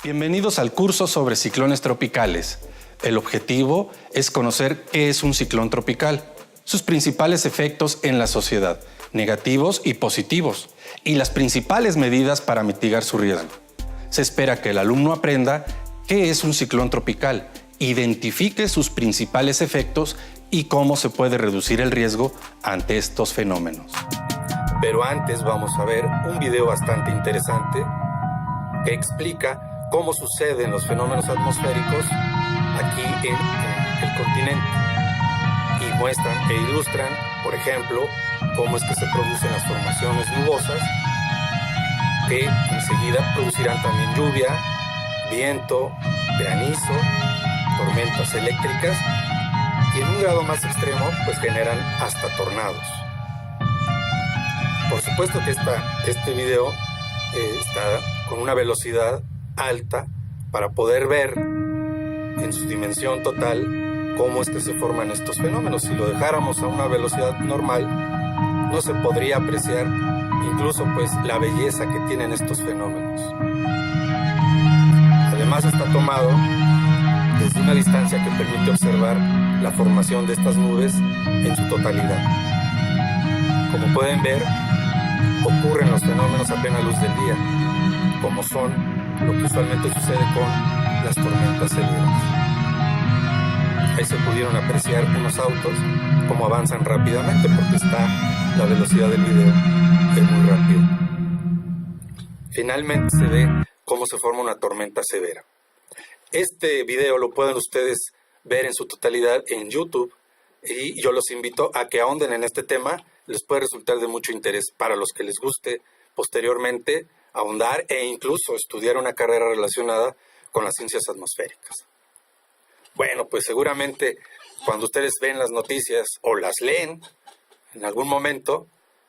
Bienvenidos al curso sobre ciclones tropicales. El objetivo es conocer qué es un ciclón tropical, sus principales efectos en la sociedad, negativos y positivos, y las principales medidas para mitigar su riesgo. Se espera que el alumno aprenda qué es un ciclón tropical, identifique sus principales efectos y cómo se puede reducir el riesgo ante estos fenómenos. Pero antes vamos a ver un video bastante interesante que explica cómo suceden los fenómenos atmosféricos aquí en el continente y muestran e ilustran, por ejemplo, cómo es que se producen las formaciones nubosas que enseguida producirán también lluvia, viento, granizo, tormentas eléctricas y en un grado más extremo pues generan hasta tornados. Por supuesto que este video está con una velocidad alta para poder ver en su dimensión total cómo es que se forman estos fenómenos. Si lo dejáramos a una velocidad normal, no se podría apreciar incluso pues la belleza que tienen estos fenómenos. Además está tomado desde una distancia que permite observar la formación de estas nubes en su totalidad. Como pueden ver, ocurren los fenómenos a plena luz del día, como son lo que usualmente sucede con las tormentas severas. Ahí se pudieron apreciar unos autos como avanzan rápidamente porque la velocidad del video es muy rápida. Finalmente se ve cómo se forma una tormenta severa. Este video lo pueden ustedes ver en su totalidad en YouTube y yo los invito a que ahonden en este tema. Les puede resultar de mucho interés para los que les guste posteriormente ahondar e incluso estudiar una carrera relacionada con las ciencias atmosféricas. Bueno, pues seguramente cuando ustedes ven las noticias o las leen en algún momento,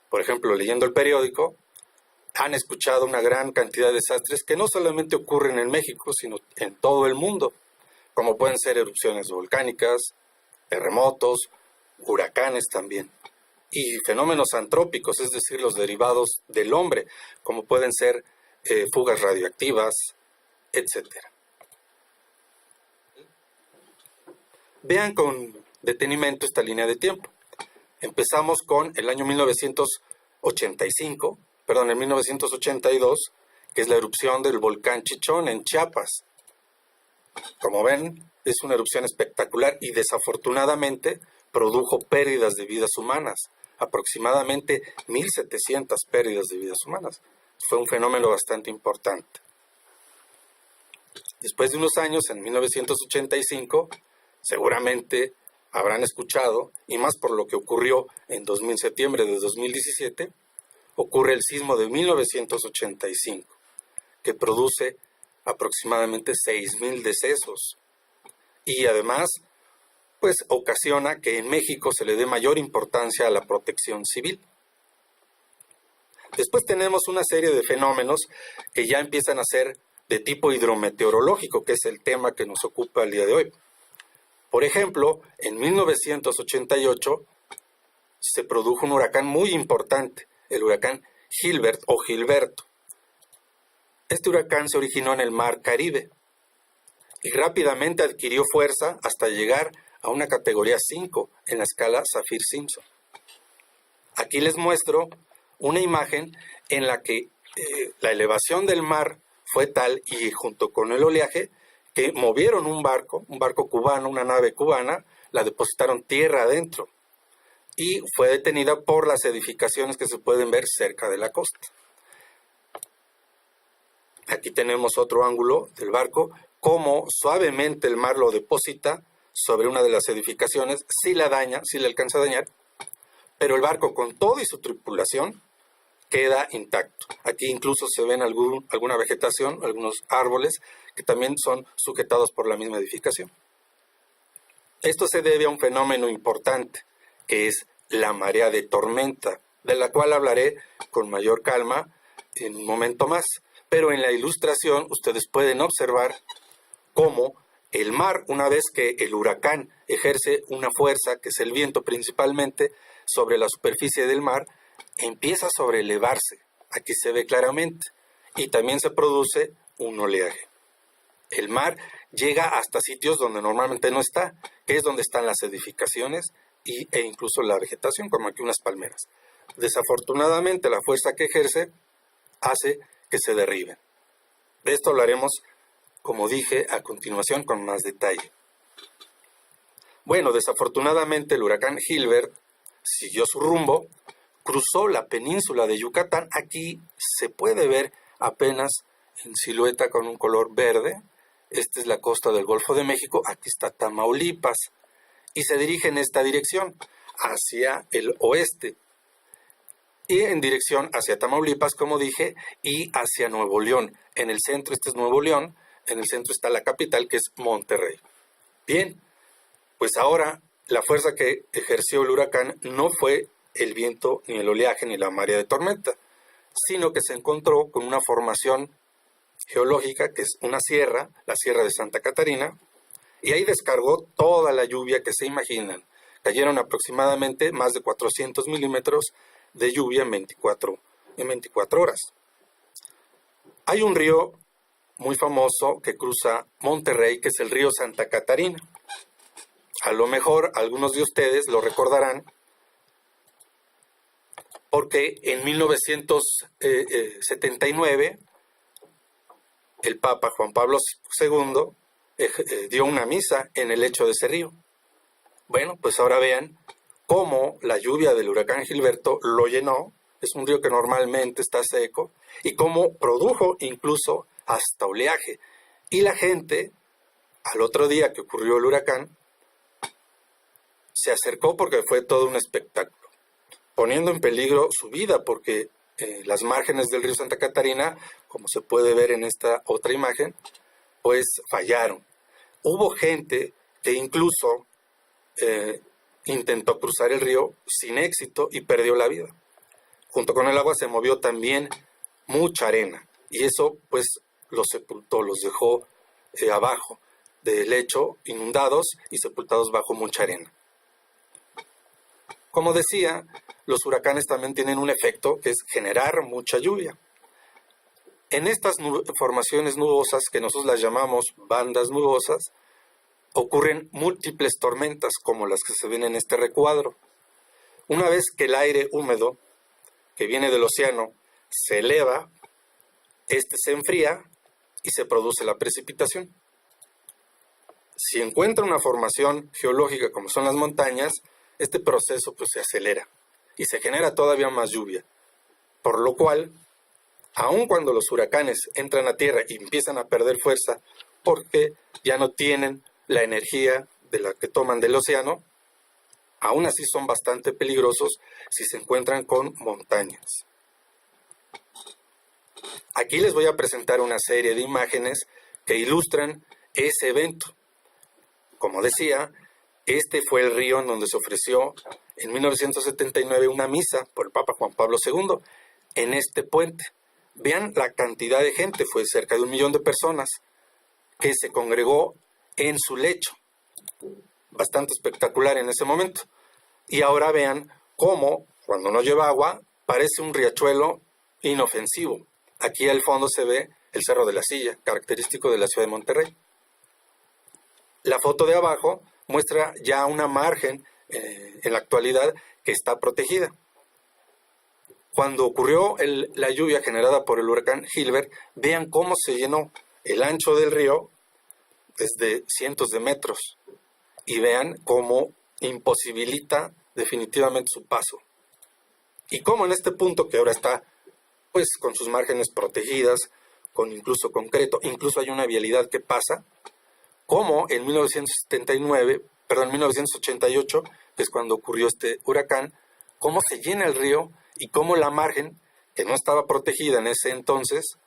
por ejemplo leyendo el periódico, han escuchado una gran cantidad de desastres que no solamente ocurren en México, sino en todo el mundo, como pueden ser erupciones volcánicas, terremotos, huracanes también, y fenómenos antrópicos, es decir, los derivados del hombre, como pueden ser fugas radioactivas, etc. Vean con detenimiento esta línea de tiempo. Empezamos con el año 1982, que es la erupción del volcán Chichón en Chiapas. Como ven, es una erupción espectacular y desafortunadamente produjo pérdidas de vidas humanas, aproximadamente 1.700 pérdidas de vidas humanas. Fue un fenómeno bastante importante. Después de unos años, en 1985, seguramente habrán escuchado, y más por lo que ocurrió en septiembre de 2017, ocurre el sismo de 1985, que produce aproximadamente 6.000 decesos. Y además, pues ocasiona que en México se le dé mayor importancia a la protección civil. Después tenemos una serie de fenómenos que ya empiezan a ser de tipo hidrometeorológico, que es el tema que nos ocupa el día de hoy. Por ejemplo, en 1988 se produjo un huracán muy importante, el huracán Gilbert o Gilberto. Este huracán se originó en el Mar Caribe y rápidamente adquirió fuerza hasta llegar a una categoría 5 en la escala Saffir-Simpson. Aquí les muestro una imagen en la que la elevación del mar fue tal y junto con el oleaje que movieron un barco cubano, una nave cubana, la depositaron tierra adentro y fue detenida por las edificaciones que se pueden ver cerca de la costa. Aquí tenemos otro ángulo del barco, cómo suavemente el mar lo deposita sobre una de las edificaciones, sí la alcanza a dañar, pero el barco con todo y su tripulación queda intacto. Aquí incluso se ven alguna vegetación, algunos árboles que también son sujetados por la misma edificación. Esto se debe a un fenómeno importante, que es la marea de tormenta, de la cual hablaré con mayor calma en un momento más. Pero en la ilustración ustedes pueden observar cómo el mar, una vez que el huracán ejerce una fuerza, que es el viento principalmente, sobre la superficie del mar, empieza a sobrelevarse. Aquí se ve claramente. Y también se produce un oleaje. El mar llega hasta sitios donde normalmente no está, que es donde están las edificaciones e incluso la vegetación, como aquí unas palmeras. Desafortunadamente, la fuerza que ejerce hace que se derriben. De esto hablaremos, como dije, a continuación con más detalle. Bueno, desafortunadamente el huracán Gilbert siguió su rumbo, cruzó la península de Yucatán. Aquí se puede ver apenas en silueta con un color verde. Esta es la costa del Golfo de México, aquí está Tamaulipas, y se dirige en esta dirección, hacia el oeste, y en dirección hacia Tamaulipas, como dije, y hacia Nuevo León. En el centro, este es Nuevo León, en el centro está la capital, que es Monterrey. Bien, pues ahora la fuerza que ejerció el huracán no fue el viento, ni el oleaje, ni la marea de tormenta, sino que se encontró con una formación geológica, que es una sierra, la Sierra de Santa Catarina, y ahí descargó toda la lluvia que se imaginan. Cayeron aproximadamente más de 400 milímetros de lluvia en 24 horas. Hay un río muy famoso que cruza Monterrey, que es el río Santa Catarina. A lo mejor algunos de ustedes lo recordarán porque en 1979 el Papa Juan Pablo II dio una misa en el lecho de ese río. Bueno, pues ahora vean cómo la lluvia del huracán Gilberto lo llenó. Es un río que normalmente está seco, y cómo produjo incluso hasta oleaje. Y la gente, al otro día que ocurrió el huracán, se acercó porque fue todo un espectáculo, poniendo en peligro su vida, porque las márgenes del río Santa Catarina, como se puede ver en esta otra imagen, pues fallaron. Hubo gente que incluso intentó cruzar el río sin éxito y perdió la vida. Junto con el agua se movió también mucha arena, y eso pues los sepultó, los dejó abajo del lecho, inundados y sepultados bajo mucha arena. Como decía, los huracanes también tienen un efecto, que es generar mucha lluvia. En estas formaciones nubosas, que nosotros las llamamos bandas nubosas, ocurren múltiples tormentas, como las que se ven en este recuadro. Una vez que el aire húmedo que viene del océano se eleva, este se enfría y se produce la precipitación. Si encuentra una formación geológica como son las montañas, este proceso pues se acelera y se genera todavía más lluvia, por lo cual, aun cuando los huracanes entran a tierra y empiezan a perder fuerza porque ya no tienen la energía de la que toman del océano, aún así son bastante peligrosos si se encuentran con montañas. Aquí les voy a presentar una serie de imágenes que ilustran ese evento. Como decía, este fue el río en donde se ofreció en 1979 una misa por el Papa Juan Pablo II en este puente. Vean la cantidad de gente, fue cerca de 1 millón de personas que se congregó en su lecho. Bastante espectacular en ese momento. Y ahora vean cómo, cuando no lleva agua, parece un riachuelo inofensivo. Aquí al fondo se ve el Cerro de la Silla, característico de la ciudad de Monterrey. La foto de abajo muestra ya una margen en la actualidad que está protegida. Cuando ocurrió la lluvia generada por el huracán Gilbert, vean cómo se llenó. El ancho del río es de cientos de metros, y vean cómo imposibilita definitivamente su paso. Y cómo en este punto, que ahora está pues con sus márgenes protegidas, con incluso concreto, incluso hay una vialidad que pasa, como en 1988, que es cuando ocurrió este huracán, cómo se llena el río y cómo la margen, que no estaba protegida en ese entonces,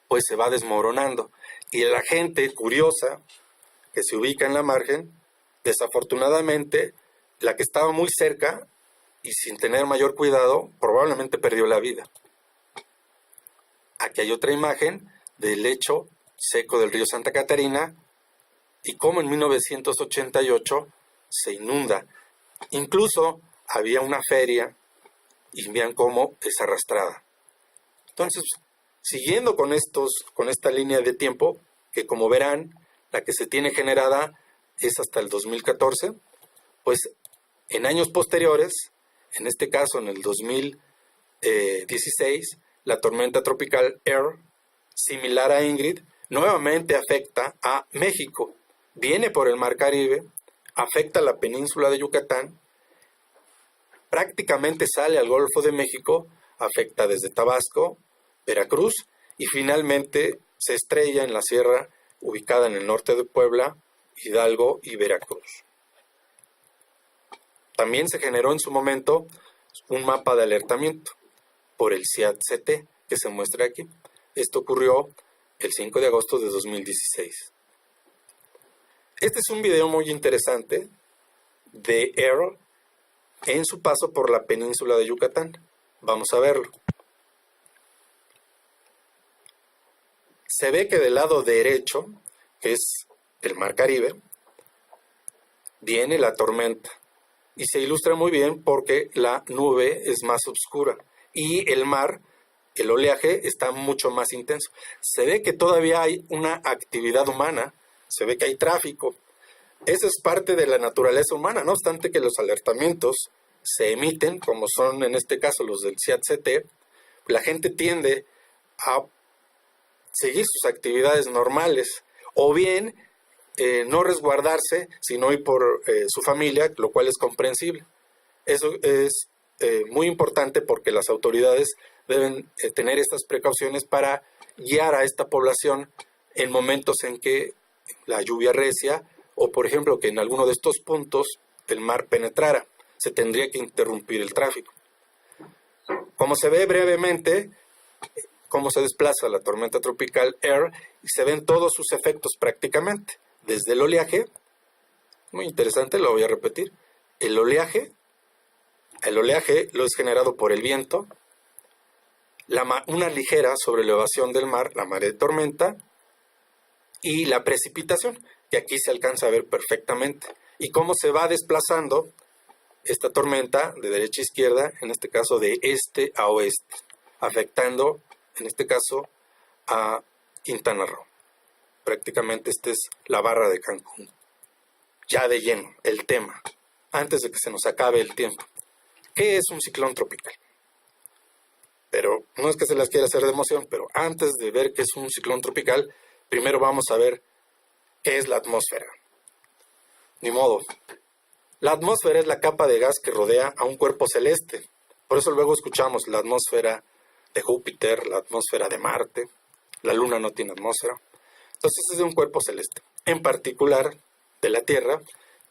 pues se va desmoronando. Y la gente curiosa que se ubica en la margen, desafortunadamente, la que estaba muy cerca y sin tener mayor cuidado, probablemente perdió la vida. Aquí hay otra imagen del lecho seco del río Santa Catarina y cómo en 1988 se inunda. Incluso había una feria y vean cómo es arrastrada. Entonces, siguiendo con esta línea de tiempo, que como verán, la que se tiene generada es hasta el 2014, pues en años posteriores, en este caso en el 2016, la tormenta tropical Air, similar a Ingrid, nuevamente afecta a México. Viene por el Mar Caribe, afecta a la península de Yucatán, prácticamente sale al Golfo de México, afecta desde Tabasco, Veracruz y finalmente se estrella en la sierra ubicada en el norte de Puebla, Hidalgo y Veracruz. También se generó en su momento un mapa de alertamiento por el CIAT-CT que se muestra aquí. Esto ocurrió el 5 de agosto de 2016. Este es un video muy interesante de Air en su paso por la península de Yucatán. Vamos a verlo. Se ve que del lado derecho, que es el Mar Caribe, viene la tormenta. Y se ilustra muy bien porque la nube es más oscura y el mar, el oleaje, está mucho más intenso. Se ve que todavía hay una actividad humana, se ve que hay tráfico. Eso es parte de la naturaleza humana, no obstante que los alertamientos se emiten, como son en este caso los del CIAT-CT, la gente tiende a seguir sus actividades normales, o bien no resguardarse, sino ir por su familia, lo cual es comprensible. Eso es muy importante porque las autoridades deben tener estas precauciones para guiar a esta población en momentos en que la lluvia recia o, por ejemplo, que en alguno de estos puntos el mar penetrara. Se tendría que interrumpir el tráfico. Como se ve brevemente, cómo se desplaza la tormenta tropical Air, y se ven todos sus efectos prácticamente. Desde el oleaje, muy interesante, lo voy a repetir, el oleaje lo es generado por el viento, una ligera sobrelevación del mar, la marea de tormenta, y la precipitación, que aquí se alcanza a ver perfectamente, y cómo se va desplazando esta tormenta de derecha a izquierda, en este caso de este a oeste, afectando, en este caso, a Quintana Roo. Prácticamente esta es la barra de Cancún. Ya de lleno, el tema, antes de que se nos acabe el tiempo. ¿Qué es un ciclón tropical? Pero no es que se las quiera hacer de emoción, pero antes de ver qué es un ciclón tropical, primero vamos a ver qué es la atmósfera. Ni modo. La atmósfera es la capa de gas que rodea a un cuerpo celeste. Por eso luego escuchamos la atmósfera de Júpiter, la atmósfera de Marte. La Luna no tiene atmósfera. Entonces es de un cuerpo celeste. En particular, de la Tierra,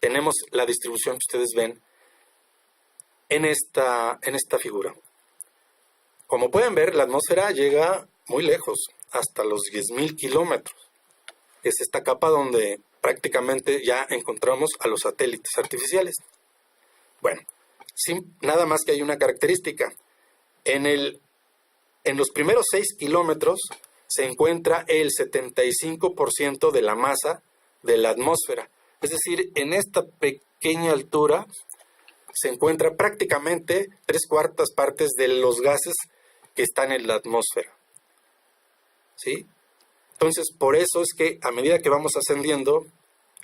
tenemos la distribución que ustedes ven en esta figura. Como pueden ver, la atmósfera llega muy lejos, hasta los 10.000 kilómetros. Es esta capa donde prácticamente ya encontramos a los satélites artificiales. Bueno, nada más que hay una característica. En los primeros 6 kilómetros se encuentra el 75% de la masa de la atmósfera. Es decir, en esta pequeña altura se encuentra prácticamente 3/4 partes de los gases que están en la atmósfera. ¿Sí? Entonces, por eso es que a medida que vamos ascendiendo,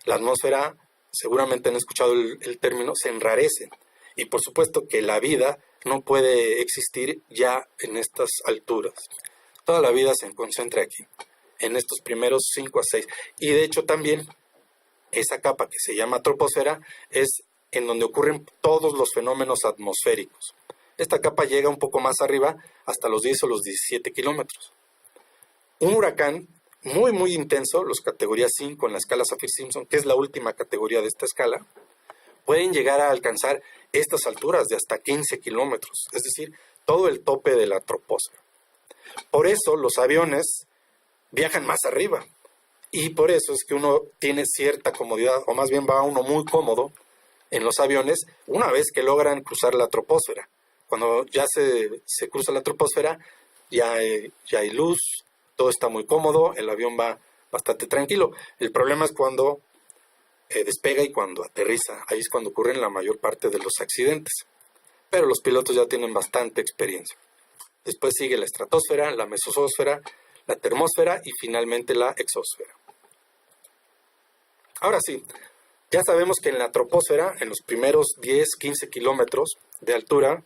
la atmósfera, seguramente han escuchado el término, se enrarece. Y por supuesto que la vida no puede existir ya en estas alturas. Toda la vida se concentra aquí, en estos primeros 5 a 6. Y de hecho también, esa capa que se llama troposfera es en donde ocurren todos los fenómenos atmosféricos. Esta capa llega un poco más arriba, hasta los 10 o los 17 kilómetros. Un huracán muy, muy intenso, los categorías 5 en la escala Saffir-Simpson, que es la última categoría de esta escala, pueden llegar a alcanzar estas alturas de hasta 15 kilómetros, es decir, todo el tope de la troposfera. Por eso los aviones viajan más arriba, y por eso es que uno tiene cierta comodidad, o más bien va uno muy cómodo en los aviones una vez que logran cruzar la troposfera. Cuando ya se cruza la troposfera, ya hay luz, todo está muy cómodo, el avión va bastante tranquilo. El problema es cuando despega y cuando aterriza. Ahí es cuando ocurren la mayor parte de los accidentes. Pero los pilotos ya tienen bastante experiencia. Después sigue la estratosfera, la mesosfera, la termósfera y finalmente la exosfera. Ahora sí, ya sabemos que en la troposfera, en los primeros 10, 15 kilómetros de altura,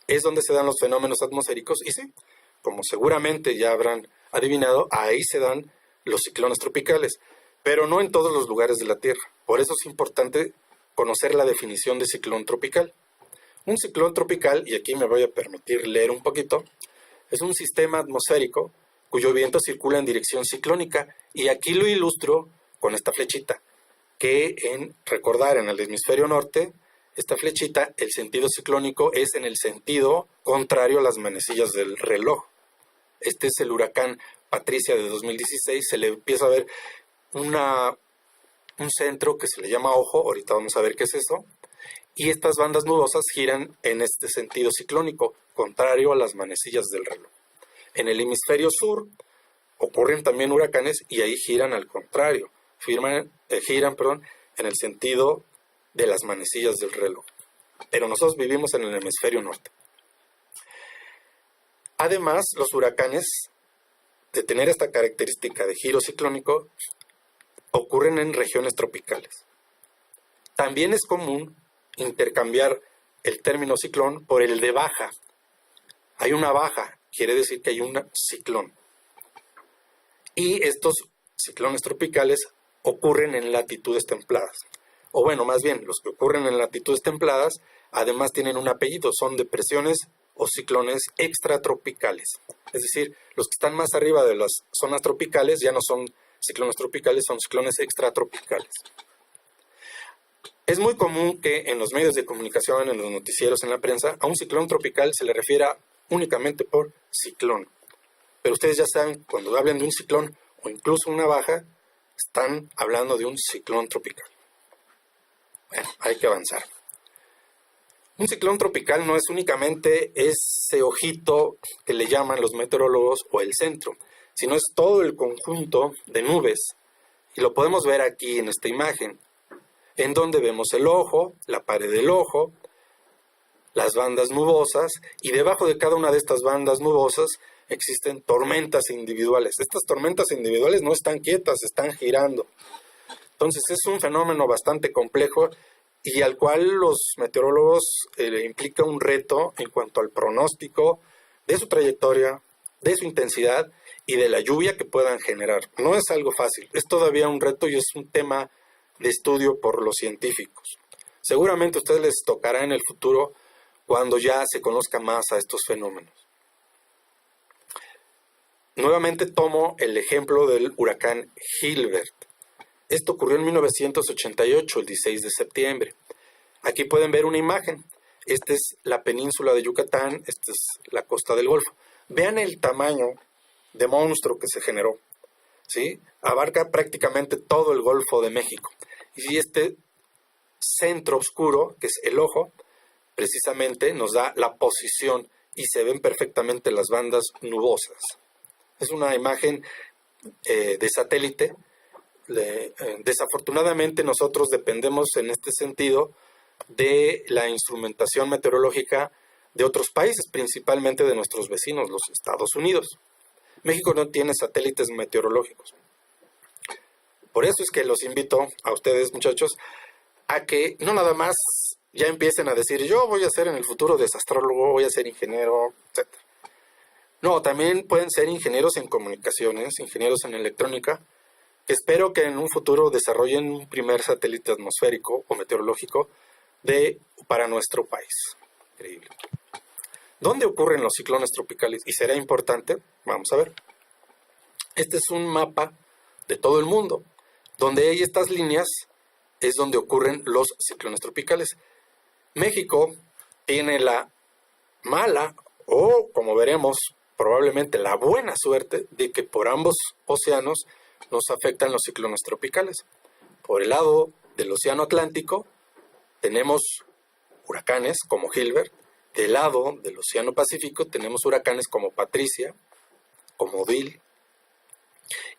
es donde se dan los fenómenos atmosféricos. Y sí, como seguramente ya habrán adivinado, ahí se dan los ciclones tropicales, pero no en todos los lugares de la Tierra. Por eso es importante conocer la definición de ciclón tropical. Un ciclón tropical, y aquí me voy a permitir leer un poquito, es un sistema atmosférico cuyo viento circula en dirección ciclónica. Y aquí lo ilustro con esta flechita, que recordar en el hemisferio norte, esta flechita, el sentido ciclónico es en el sentido contrario a las manecillas del reloj. Este es el huracán Patricia de 2016, se le empieza a ver un centro que se le llama ojo, ahorita vamos a ver qué es eso, y estas bandas nubosas giran en este sentido ciclónico, contrario a las manecillas del reloj. En el hemisferio sur ocurren también huracanes y ahí giran al contrario, giran en el sentido de las manecillas del reloj. Pero nosotros vivimos en el hemisferio norte. Además, los huracanes, de tener esta característica de giro ciclónico, ocurren en regiones tropicales. También es común intercambiar el término ciclón por el de baja. Hay una baja, quiere decir que hay un ciclón. Y estos ciclones tropicales ocurren en latitudes templadas. O bueno, más bien, los que ocurren en latitudes templadas, además tienen un apellido, son depresiones o ciclones extratropicales. Es decir, los que están más arriba de las zonas tropicales ya no son ciclones tropicales, son ciclones extratropicales. Es muy común que en los medios de comunicación, en los noticieros, en la prensa, a un ciclón tropical se le refiera únicamente por ciclón. Pero ustedes ya saben, cuando hablan de un ciclón o incluso una baja, están hablando de un ciclón tropical. Bueno, hay que avanzar. Un ciclón tropical no es únicamente ese ojito que le llaman los meteorólogos o el centro, sino es todo el conjunto de nubes. Y lo podemos ver aquí en esta imagen, en donde vemos el ojo, la pared del ojo, las bandas nubosas, y debajo de cada una de estas bandas nubosas existen tormentas individuales. Estas tormentas individuales no están quietas, están girando. Entonces es un fenómeno bastante complejo y al cual los meteorólogos implica un reto en cuanto al pronóstico de su trayectoria, de su intensidad y de la lluvia que puedan generar. No es algo fácil, es todavía un reto y es un tema de estudio por los científicos. Seguramente a ustedes les tocará en el futuro cuando ya se conozca más a estos fenómenos. Nuevamente tomo el ejemplo del huracán Gilbert. Esto ocurrió en 1988, el 16 de septiembre. Aquí pueden ver una imagen. Esta es la península de Yucatán, esta es la costa del Golfo. Vean el tamaño de monstruo que se generó, ¿sí? Abarca prácticamente todo el Golfo de México. Y este centro oscuro, que es el ojo, precisamente nos da la posición y se ven perfectamente las bandas nubosas. Es una imagen de satélite. Desafortunadamente nosotros dependemos en este sentido de la instrumentación meteorológica de otros países, principalmente de nuestros vecinos, los Estados Unidos. México no tiene satélites meteorológicos. Por eso es que los invito a ustedes, muchachos, a que no nada más ya empiecen a decir, yo voy a ser en el futuro desastrólogo, voy a ser ingeniero, etc. No, también pueden ser ingenieros en comunicaciones, ingenieros en electrónica, que espero que en un futuro desarrollen un primer satélite atmosférico o meteorológico para nuestro país. Increíble. ¿Dónde ocurren los ciclones tropicales? Y será importante, vamos a ver. Este es un mapa de todo el mundo, donde hay estas líneas, es donde ocurren los ciclones tropicales. México tiene la mala, o como veremos, probablemente la buena suerte de que por ambos océanos nos afectan los ciclones tropicales. Por el lado del océano Atlántico tenemos huracanes como Gilbert. Del lado del océano Pacífico tenemos huracanes como Patricia, como Odile.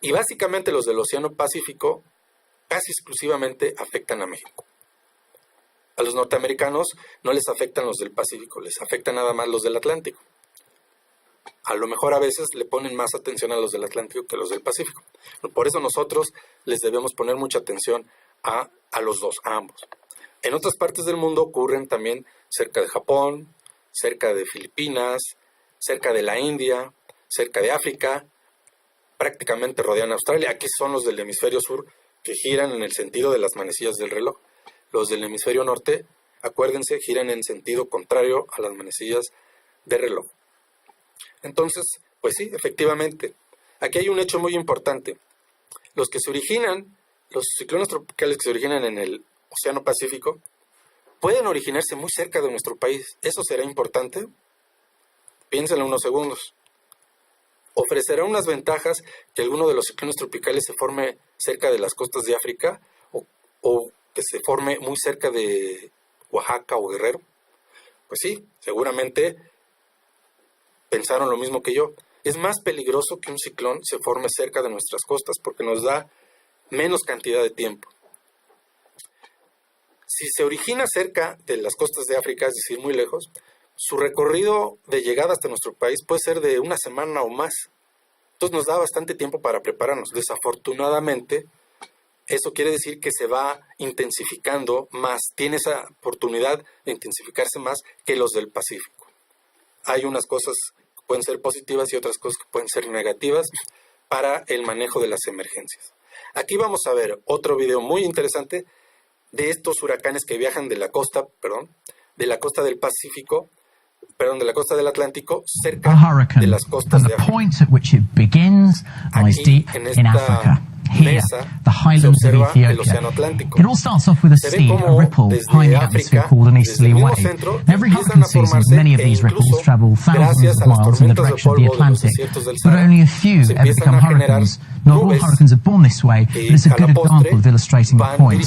Y básicamente los del océano Pacífico casi exclusivamente afectan a México. A los norteamericanos no les afectan los del Pacífico, les afectan nada más los del Atlántico. A lo mejor a veces le ponen más atención a los del Atlántico que a los del Pacífico. Por eso nosotros les debemos poner mucha atención a los dos, a ambos. En otras partes del mundo ocurren también cerca de Japón, cerca de Filipinas, cerca de la India, cerca de África, prácticamente rodean Australia. Aquí son los del hemisferio sur que giran en el sentido de las manecillas del reloj. Los del hemisferio norte, acuérdense, giran en sentido contrario a las manecillas de reloj. Entonces, pues sí, efectivamente, aquí hay un hecho muy importante. Los ciclones tropicales que se originan en el Océano Pacífico, pueden originarse muy cerca de nuestro país. ¿Eso será importante? Piénsenlo unos segundos. ¿Ofrecerá unas ventajas que alguno de los ciclones tropicales se forme cerca de las costas de África o que se forme muy cerca de Oaxaca o Guerrero? Pues sí, seguramente pensaron lo mismo que yo. Es más peligroso que un ciclón se forme cerca de nuestras costas porque nos da menos cantidad de tiempo. Si se origina cerca de las costas de África, es decir, muy lejos, su recorrido de llegada hasta nuestro país puede ser de una semana o más. Entonces nos da bastante tiempo para prepararnos. Desafortunadamente, eso quiere decir que se va intensificando más, tiene esa oportunidad de intensificarse más que los del Pacífico. Hay unas cosas que pueden ser positivas y otras cosas que pueden ser negativas para el manejo de las emergencias. Aquí vamos a ver otro video muy interesante de estos huracanes que viajan de la costa del Pacífico, de la costa del Atlántico, cerca de las costas de África. Aquí, en esta mesa, se observa el Océano Atlántico. It all starts off with a Se ve seed, a cómo ripple high in the atmosphere called an easterly wave. And every hurricane season, many of these ripples travel thousands of miles in the direction of the Atlantic, but only a few ever become hurricanes. Not all hurricanes are born this way, but it's a good example of illustrating the point.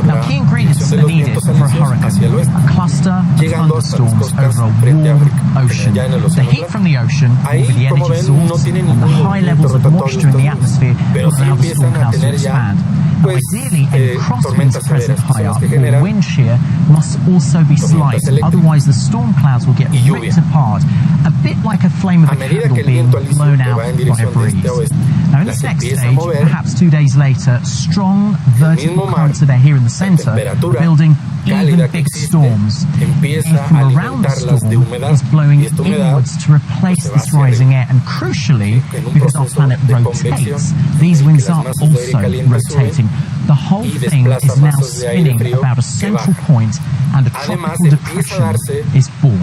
Now, key ingredients are needed for a hurricane: a cluster of thunderstorms over a warm ocean. The heat from the ocean will be the energy source, and the high levels of moisture in the atmosphere will allow the storm clouds to expand. Ideally, any crosswinds present high up or wind shear must also be slight, otherwise the storm clouds will get ripped apart, a bit like a flame of a candle being blown out by a breeze. Now in this next stage, perhaps 2 days later, strong vertical currents are there here in the center, building even big storms. Air from around the storm is blowing inwards to replace this rising air, and crucially, because our planet rotates, these winds are also rotating. The whole thing is now spinning about a central point, and a tropical depression is born.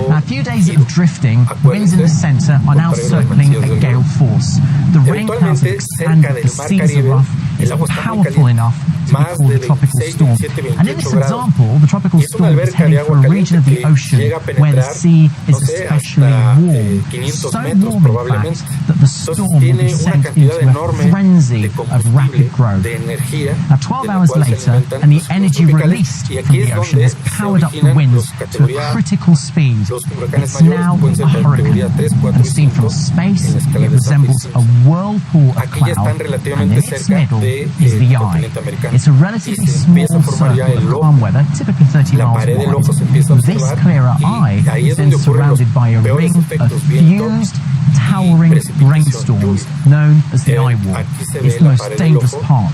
Now, a few days of drifting, winds in the center are now circling at gale force. The rain clouds have expanded, the seas are rough, it's powerful enough to be called a tropical storm. And in this example, the tropical storm is heading for a region of the ocean where the sea is especially warm. So warm, in fact, that the storm will be sent into a frenzy of rapid growth. Now, 12 hours later, and the energy released from the ocean has powered up the winds to a critical speed. It's now a hurricane, and seen from space, it resembles a whirlpool of cloud, and in its middle is the eye. It's a relatively small circle of calm weather, typically 30 miles wide. This clearer eye is then surrounded by a ring of fused, towering rainstorms known as the eye wall. It's the most dangerous part.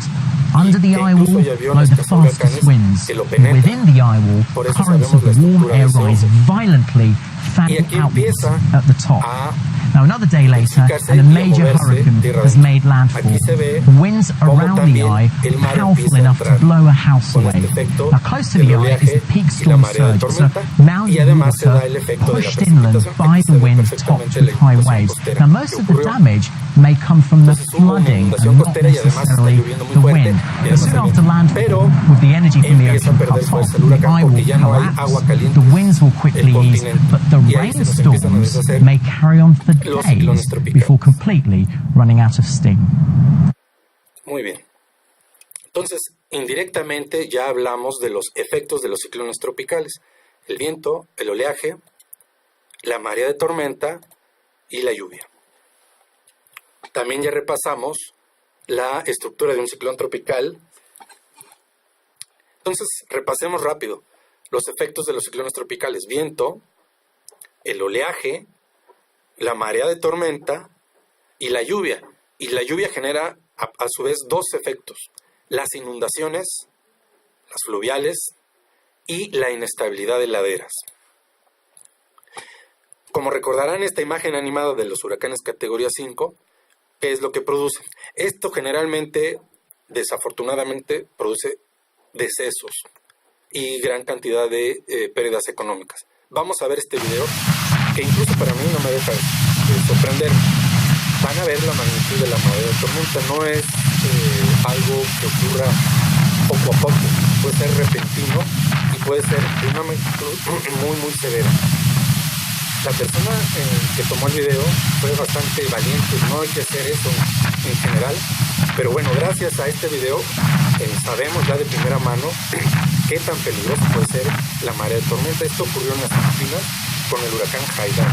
Under the eye wall blow the fastest winds, and within the eye wall, currents of warm air rise violently, fanning outwards at the top. Now, another day later, and a major hurricane has made landfall. The winds around the eye are powerful enough to blow a house away. Now, close to the eye is the peak storm surge, so mountain water pushed inland by the wind topped with high waves. Now, most of the damage may come from the flooding and not necessarily the wind. But soon after landfall, with the energy from the ocean cut off, the eye will collapse, the winds will quickly ease, but the rainstorms may carry on for days before completely running out of steam. Muy bien. Entonces, indirectamente ya hablamos de los efectos de los ciclones tropicales: el viento, el oleaje, la marea de tormenta y la lluvia. También ya repasamos la estructura de un ciclón tropical. Entonces, repasemos rápido los efectos de los ciclones tropicales: viento, el oleaje, la marea de tormenta y la lluvia. Y la lluvia genera a su vez dos efectos: las inundaciones, las fluviales y la inestabilidad de laderas. Como recordarán esta imagen animada de los huracanes categoría 5, ¿qué es lo que producen? Esto generalmente, desafortunadamente, produce decesos y gran cantidad de pérdidas económicas. Vamos a ver este video, que incluso para mí no me deja de sorprender. Van a ver la magnitud de la marea de tormenta. No es algo que ocurra poco a poco. Puede ser repentino y puede ser de una magnitud muy, muy severa. La persona que tomó el video fue bastante valiente. No hay que hacer eso en general. Pero bueno, gracias a este video sabemos ya de primera mano qué tan peligroso puede ser la marea de tormenta. Esto ocurrió en las Filipinas con el huracán Haiyan.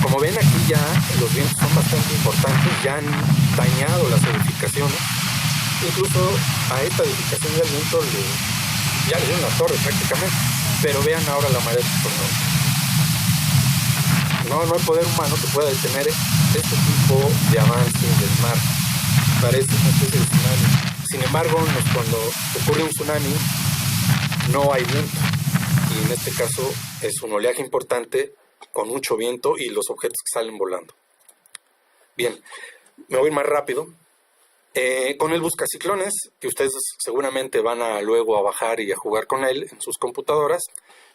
Como ven, aquí ya los vientos son bastante importantes, ya han dañado las edificaciones. Incluso a esta edificación ya el viento ya le dio una torre prácticamente. Pero vean ahora la marea de tormenta. No hay poder humano que pueda detener este tipo de avance del mar. Parece una especie de tsunami. Sin embargo, cuando ocurre un tsunami, no hay viento. Y en este caso es un oleaje importante con mucho viento y los objetos que salen volando. Bien, me voy más rápido. Con el buscaciclones, que ustedes seguramente van luego a bajar y a jugar con él en sus computadoras,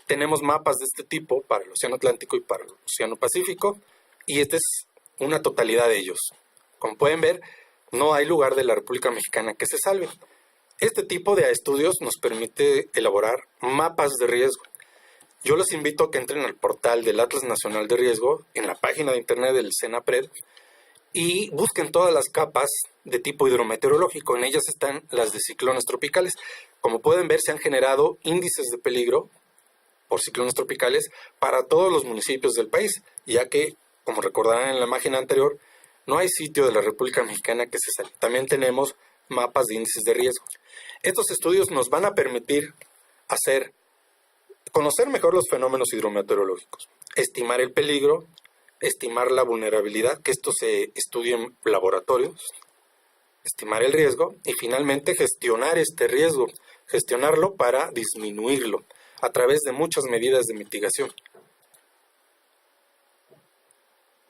tenemos mapas de este tipo para el Océano Atlántico y para el Océano Pacífico, y esta es una totalidad de ellos. Como pueden ver, no hay lugar de la República Mexicana que se salve. Este tipo de estudios nos permite elaborar mapas de riesgo. Yo los invito a que entren al portal del Atlas Nacional de Riesgo, en la página de internet del CENAPRED, y busquen todas las capas de tipo hidrometeorológico. En ellas están las de ciclones tropicales. Como pueden ver, se han generado índices de peligro por ciclones tropicales para todos los municipios del país, ya que, como recordarán en la imagen anterior, no hay sitio de la República Mexicana que se salve. También tenemos mapas de índices de riesgo. Estos estudios nos van a permitir conocer mejor los fenómenos hidrometeorológicos, estimar el peligro, estimar la vulnerabilidad, que esto se estudia en laboratorios, estimar el riesgo y finalmente gestionar este riesgo, gestionarlo para disminuirlo a través de muchas medidas de mitigación.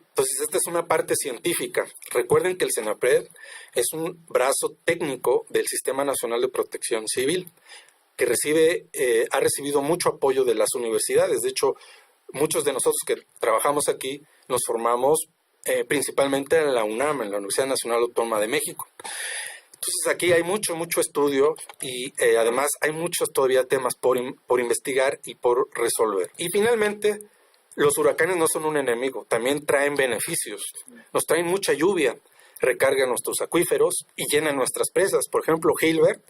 Entonces, esta es una parte científica. Recuerden que el CENAPRED es un brazo técnico del Sistema Nacional de Protección Civil, que ha recibido mucho apoyo de las universidades. De hecho, muchos de nosotros que trabajamos aquí nos formamos principalmente en la UNAM, en la Universidad Nacional Autónoma de México. Entonces aquí hay mucho estudio y además hay muchos todavía temas por investigar y por resolver. Y finalmente, los huracanes no son un enemigo, también traen beneficios. Nos traen mucha lluvia, recargan nuestros acuíferos y llenan nuestras presas. Por ejemplo, Gilbert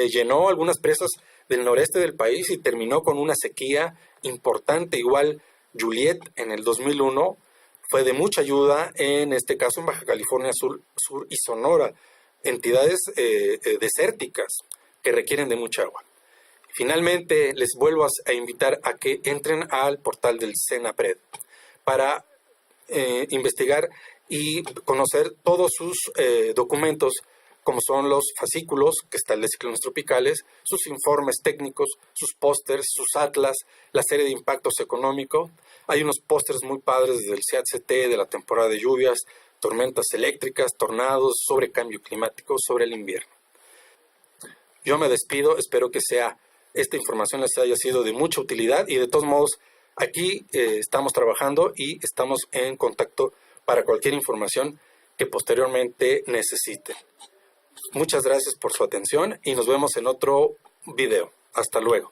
llenó algunas presas del noreste del país y terminó con una sequía importante. Igual Juliet en el 2001 fue de mucha ayuda, en este caso en Baja California Sur y Sonora, entidades desérticas que requieren de mucha agua. Finalmente, les vuelvo a invitar a que entren al portal del CENAPRED para investigar y conocer todos sus documentos, como son los fascículos, que está el de ciclones tropicales, sus informes técnicos, sus pósters, sus atlas, la serie de impactos económicos. Hay unos pósters muy padres del CATCT, de la temporada de lluvias, tormentas eléctricas, tornados, sobre cambio climático, sobre el invierno. Yo me despido, espero que esta información les haya sido de mucha utilidad y de todos modos aquí estamos trabajando y estamos en contacto para cualquier información que posteriormente necesiten. Muchas gracias por su atención y nos vemos en otro video. Hasta luego.